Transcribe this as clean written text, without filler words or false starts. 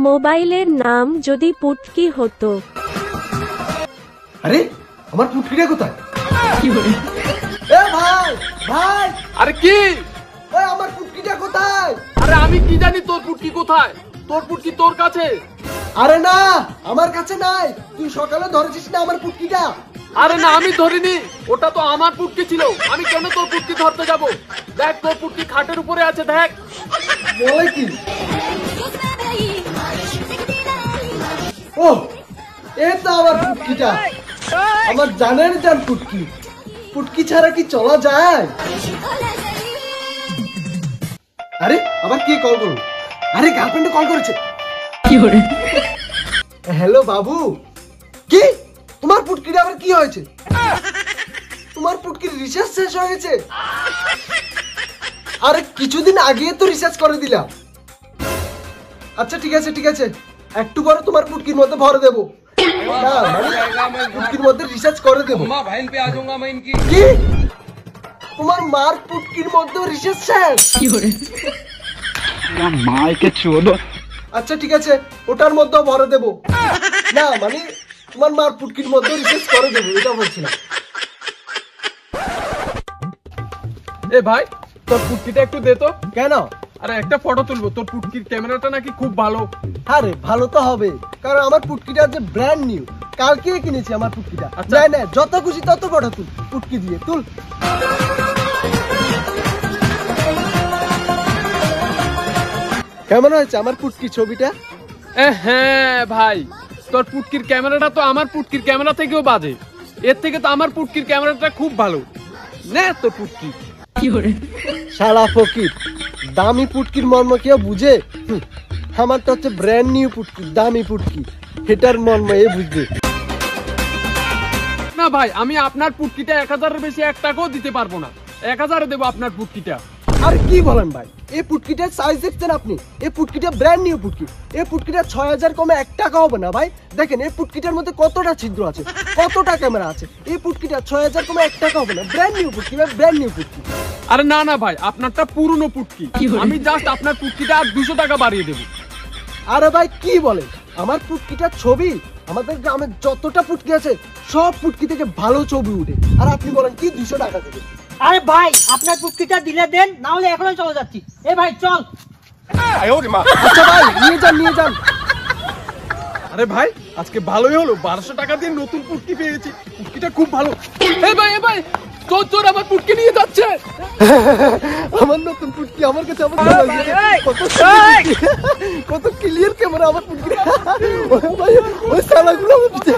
মোবাইলের নাম যদি পুটকি হতো। আরে আমার পুটকিটা কোথায়? এ ভাই ভাই, আরে কি? ওই আমার পুটকিটা কোথায়? আরে আমি কি জানি তোর পুটকি কোথায়? তোর পুটকি তোর কাছে। আরে না, আমার কাছে নাই। তুই সকালে ধরেছিস না আমার পুটকিটা? আরে না, আমি ধরিনি, ওটা তো আমার পুটকি ছিল। আমি কেন তোর পুটকি ধরতে যাব? দেখ তোর পুটকি খাটের উপরে আছে, দেখ। বলে কি? ও, এই তো আমার পুটকিটা, আমার জানের জান পুটকি। পুটকি ছাড়া কি চলা যায়? আরে আবার কে কল করলো? আরে গার্লফ্রেন্ডে কল করেছে। হ্যালো বাবু। কি তোমার পুটকিটা আবার কি হয়েছে? তোমার পুটকির রিচার্জ শেষ হয়ে গেছে? আরে কিছুদিন আগে তো রিচার্জ করে দিলাম। আচ্ছা ঠিক আছে ঠিক আছে, একটু পরে তোমার পুটকির মধ্যে ভরে দেবো। না মানে পুটকির মধ্যে রিচার্জ করে দেবো। কি তোমার মার পুটকির মধ্যে রিচার্জ শেষ? আচ্ছা ঠিক আছে, ওটার মধ্যেও ভরে দেবো। না মানে তোমার মার পুটকির মধ্যে রিচার্জ করে দেবো, এটা বলছিলাম। এ ভাই, তোর পুটকিটা একটু দে তো। কেন? আরে একটা ফটো তুলবো, তোর পুটকির ক্যামেরাটা নাকি খুব ভালো। আরে ভালো তো হবে, কারণ আমার পুটকিটা যে ব্র্যান্ড নিউ, কালকে কিনেছি আমার পুটকিটা। আচ্ছা। না না, যত খুশি তত ফটো তুল, পুটকি দিয়ে তুল। কেমন হয়েছে আমার পুটকির ছবিটা? হ্যাঁ ভাই, তোর পুটকির ক্যামেরাটা তো আমার পুটকির ক্যামেরা থেকেও বাজে। এর থেকে তো আমার পুটকির ক্যামেরাটা খুব ভালো। নে তোর পুটকি। শালা ফকির, দামি পুটকির মর্ম কেউ বুঝে? আমার তো হচ্ছে ব্র্যান্ড নিউ পুটকি, দামি পুটকি, এটার মর্ম এ বুঝবে না ভাই, আমি আপনার পুটকিটা 1000-এর বেশি 1 টাকাও দিতে পারবো না। 1000-এ দেবো আপনার পুটকিটা। আর কি বলেন ভাই, এই পুটকিটার সাইজ দেখছেন আপনি? এই পুটকিটা ব্র্যান্ড নিউ পুটকি। এই পুটকিটা 6000 কমে 1 টাকা হবে না ভাই। দেখেন এই পুটকিটার মধ্যে কতটা ছিদ্র আছে, কতটা ক্যামেরা আছে। এই পুটকিটা 6000 কমে 1 টাকা হবে না। ব্র্যান্ড নিউ পুটকি ভাই, ব্র্যান্ড নিউ পুটকি। আরে না না ভাই, আপনারটা পুরনো পুটকি। আমি জাস্ট আপনার পুটকিটা আর 200 টাকা বাড়িয়ে দেবো। আরে ভাই কি বলেন, আমার পুটকিটার ছবি আমাদের গ্রামের যতটা পুটকি আছে সব পুটকি থেকে ভালো ছবি উঠে, আর আপনি বলেন কি 200 টাকা থেকে? আরে ভাই, আপনার পুটকিটা দিলে দেন, না হলে এখনই চলে যাচ্ছি। এ ভাই চল। আচ্ছা ভাই, নিয়ে যান নিয়ে যান। আরে ভাই, আজকে ভালোই হলো, 1200 টাকা দিয়ে নতুন পুটকি পেয়েছি। পুটকিটা খুব ভালো। এ ভাই তোর তোর আমার পুটকি নিয়ে যাচ্ছে। আমার নতুন পুটকি আমার কাছে, আমার কত ক্লিয়ার ক্যামেরা আমার পুটকি। ওই শালাগুলো আমার পিছে।